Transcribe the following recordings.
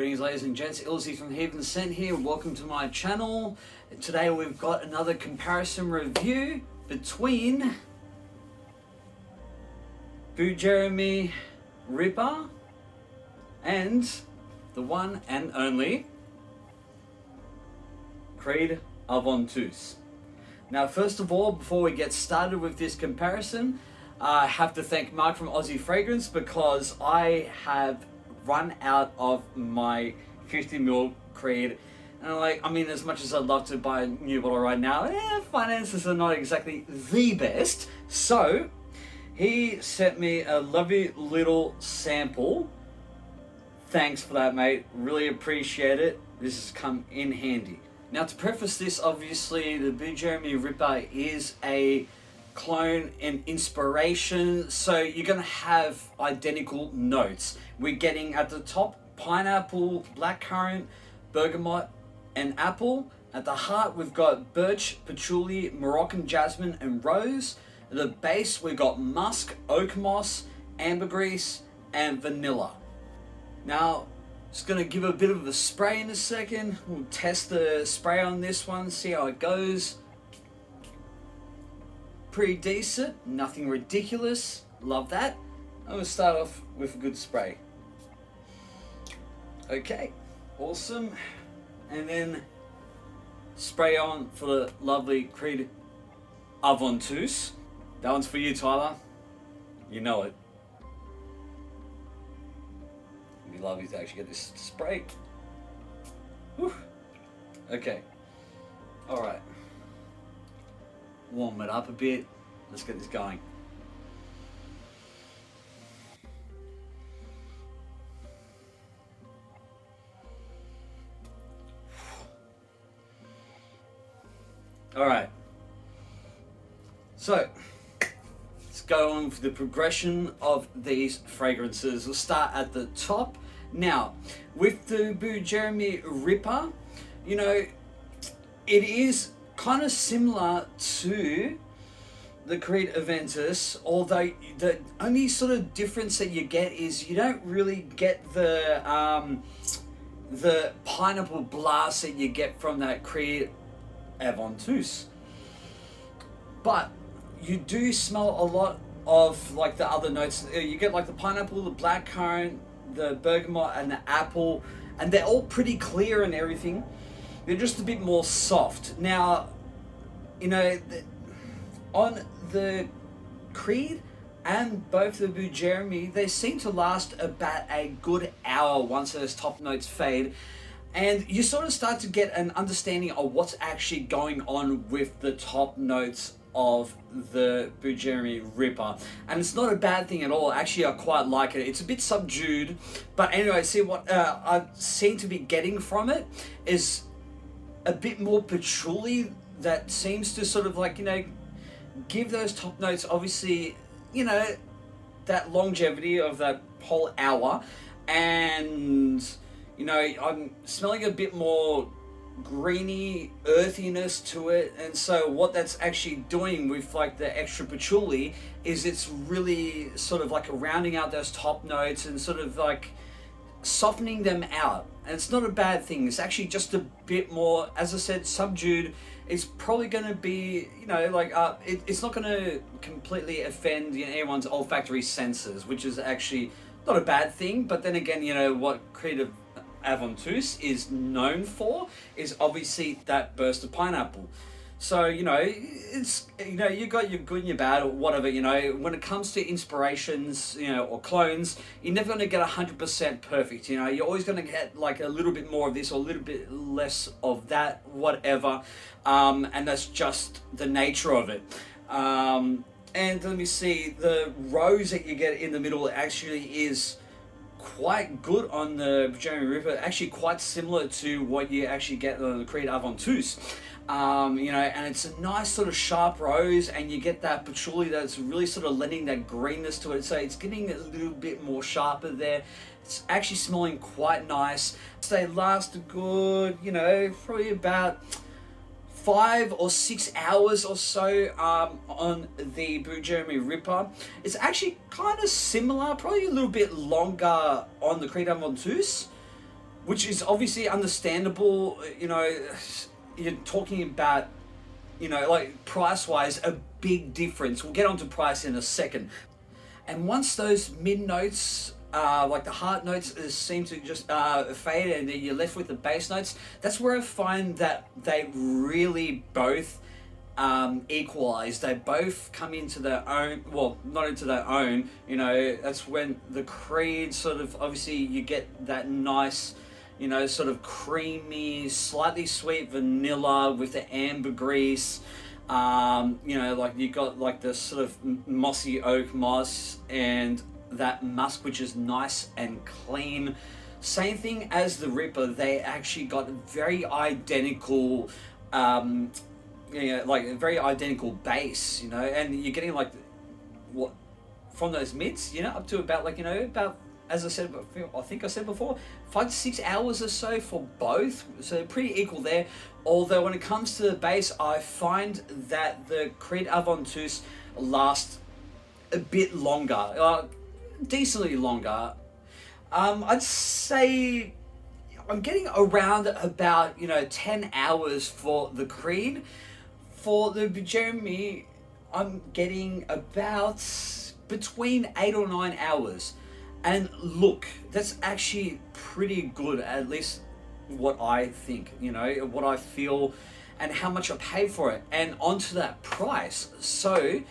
Greetings ladies and gents, Ilzy from Heaven Sent here. Welcome to my channel. Today we've got another comparison review between Bujairami Ripper and the one and only Creed Aventus. Now first of all, before we get started with this comparison, I have to thank Mark from Aussie Fragrance because I have run out of my 50ml Creed, and as much as I'd love to buy a new bottle right now, finances are not exactly the best. So he sent me a lovely little sample. Thanks for that, mate. Really appreciate it. This has come in handy. Now, to preface this, obviously the Bujairami Ripper is a clone and inspiration, so you're going to have identical notes. We're getting at the top pineapple, blackcurrant, bergamot and apple. At the heart we've got birch, patchouli, Moroccan jasmine and rose. At the base we've got musk, oak moss, ambergris and vanilla. Now just going to give a bit of a spray in a second. We'll test the spray on this one, see how it goes. Pretty decent, nothing ridiculous, love that. I'm going to start off with a good spray. Okay, awesome. And then spray on for the lovely Creed Aventus. That one's for you, Tyler. You know it. It'd be lovely to actually get this spray. Whew. Okay, alright. Warm it up a bit. Let's get this going. Alright. So, let's go on for the progression of these fragrances. We'll start at the top. Now, with the Bujairami Ripper, it is kind of similar to the Creed Aventus, although the only sort of difference that you get is you don't really get the pineapple blast that you get from that Creed Aventus, but you do smell a lot of like the other notes. You get like the pineapple, the blackcurrant, the bergamot and the apple, and they're all pretty clear and everything. They're just a bit more soft. Now, on the Creed and both the Bujairami, they seem to last about a good hour once those top notes fade. And you sort of start to get an understanding of what's actually going on with the top notes of the Bujairami Ripper. And it's not a bad thing at all. Actually, I quite like it. It's a bit subdued. But anyway, see what I seem to be getting from it is a bit more patchouli that seems to sort of give those top notes, obviously, that longevity of that whole hour. And, I'm smelling a bit more greeny earthiness to it. And so what that's actually doing with the extra patchouli is it's really sort of rounding out those top notes and sort of softening them out. And it's not a bad thing. It's actually just a bit more, as I said, subdued. It's probably going to be, it's not going to completely offend anyone's olfactory senses, which is actually not a bad thing. But then again, what Creed Aventus is known for is obviously that burst of pineapple. So, it's, you got your good and your bad or whatever, when it comes to inspirations, or clones, you're never going to get 100% perfect, you're always going to get a little bit more of this or a little bit less of that, whatever, and that's just the nature of it. And let me see, the rose that you get in the middle actually is quite good on the Bujairami Ripper, actually quite similar to what you actually get on the Creed Aventus. And it's a nice sort of sharp rose, and you get that patchouli that's really sort of lending that greenness to it, so it's getting a little bit more sharper there. It's actually smelling quite nice. They last a good, probably about 5 or 6 hours or so on the Bujairami Ripper. It's actually kind of similar, probably a little bit longer on the Creed Aventus. which is obviously understandable. You know, you're talking about, you know, like price-wise, a big difference. We'll get onto price in a second. And once those mid notes, like the heart notes, seem to just fade, and you're left with the bass notes, that's where I find that they really both equalize. They both come into their own. Well, not into their own. You know, that's when the Creed sort of, obviously, you get that nice, you know, sort of creamy, slightly sweet vanilla with the ambergris. You know, like you got like the sort of mossy oak moss and that musk, which is nice and clean. Same thing as the Ripper. They actually got very identical, you know, like a very identical base, you know, and you're getting like what from those mids, you know, up to about like, you know, about, as I said, I think I said before, 5 to 6 hours or so for both, so pretty equal there. Although when it comes to the base, I find that the Creed Aventus lasts a bit longer, decently longer. I'd say I'm getting around about, you know, 10 hours for the Creed. For the Bujairami, I'm getting about between 8 or 9 hours. And look, that's actually pretty good, at least what I think, you know, what I feel and how much I pay for it. And onto that price. So,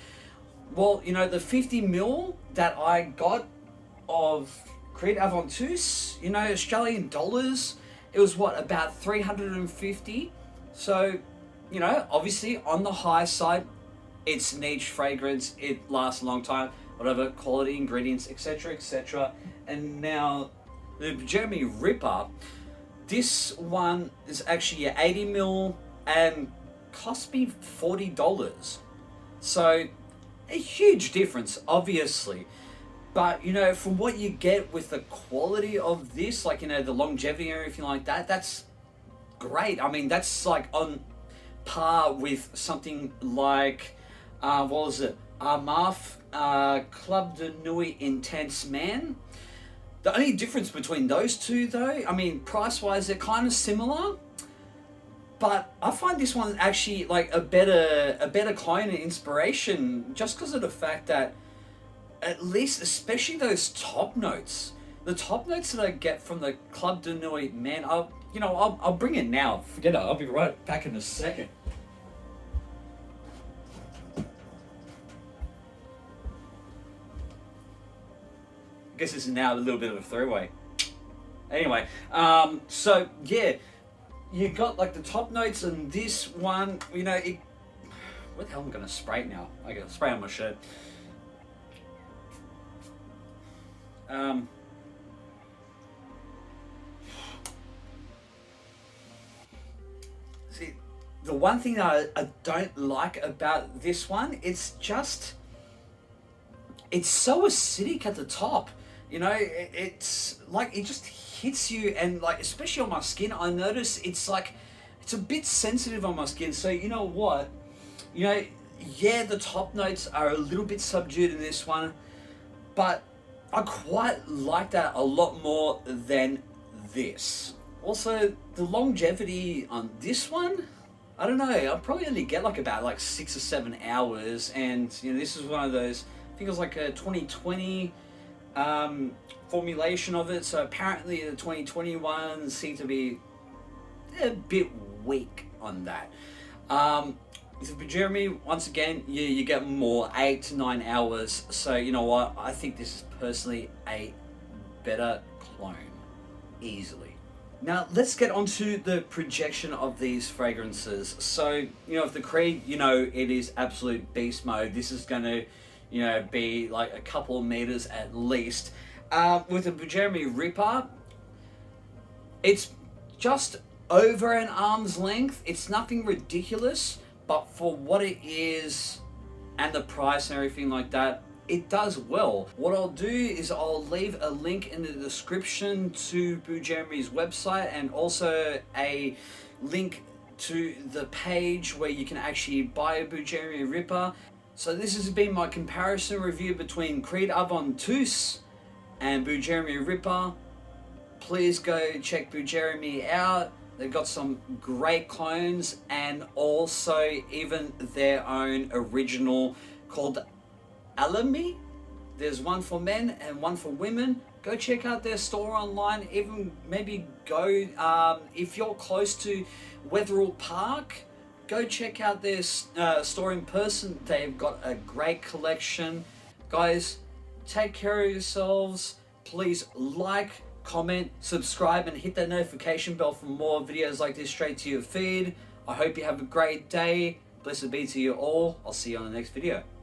well, you know, the 50ml that I got of Creed Aventus, you know, Australian dollars, it was what, about 350. So, you know, obviously on the high side, it's niche fragrance, it lasts a long time, whatever, quality ingredients, etc., etc. And now the Bujairami Ripper, this one is actually 80ml and cost me $40. So a huge difference, obviously. But, you know, from what you get with the quality of this, like, you know, the longevity and everything like that, that's great. I mean, that's like on par with something like, what was it? Armaf, Club de Nuit Intense Man. The only difference between those two, though, I mean, price-wise, they're kind of similar. But I find this one actually like a better clone and inspiration, just because of the fact that, at least, especially those top notes, the top notes that I get from the Club de Nuit, man, I'll bring it now. Forget it. I'll be right back in a second. I guess this is now a little bit of a throwaway. Anyway, so yeah, you got like the top notes, and this one, you know, it. What the hell am I gonna spray it now? I gotta spray on my shirt. See, the one thing that I don't like about this one, it's so acidic at the top. You know, it's like, it just hits you, and like, especially on my skin, I notice it's like, it's a bit sensitive on my skin. So you know what, you know, yeah, the top notes are a little bit subdued in this one, but I quite like that a lot more than this. Also, the longevity on this one, I don't know, I'll probably only get like about like 6 or 7 hours, and you know, this is one of those, I think it was like a 2020 formulation of it, so apparently the 2021 seemed to be a bit weak on that. With Bujairami, once again, you get more, 8 to 9 hours, so you know what, I think this is personally a better clone, easily. Now let's get onto the projection of these fragrances. So, you know, if the Creed, you know, it is absolute beast mode. This is going to, you know, be like a couple of meters at least. With the Bujairami Ripper, it's just over an arm's length. It's nothing ridiculous, but for what it is and the price and everything like that, it does well. What I'll do is I'll leave a link in the description to Bujairami's website, and also a link to the page where you can actually buy a Bujairami Ripper. So this has been my comparison review between Creed Aventus and Bujairami Ripper. please go check Bujairami out. They've got some great clones and also even their own original called Alami. There's one for men and one for women. Go check out their store online. Even maybe go, if you're close to Wetherill Park, go check out their store in person. They've got a great collection. Guys, take care of yourselves. Please like, comment, subscribe, and hit that notification bell for more videos like this straight to your feed. I hope you have a great day. Blessed be to you all. I'll see you on the next video.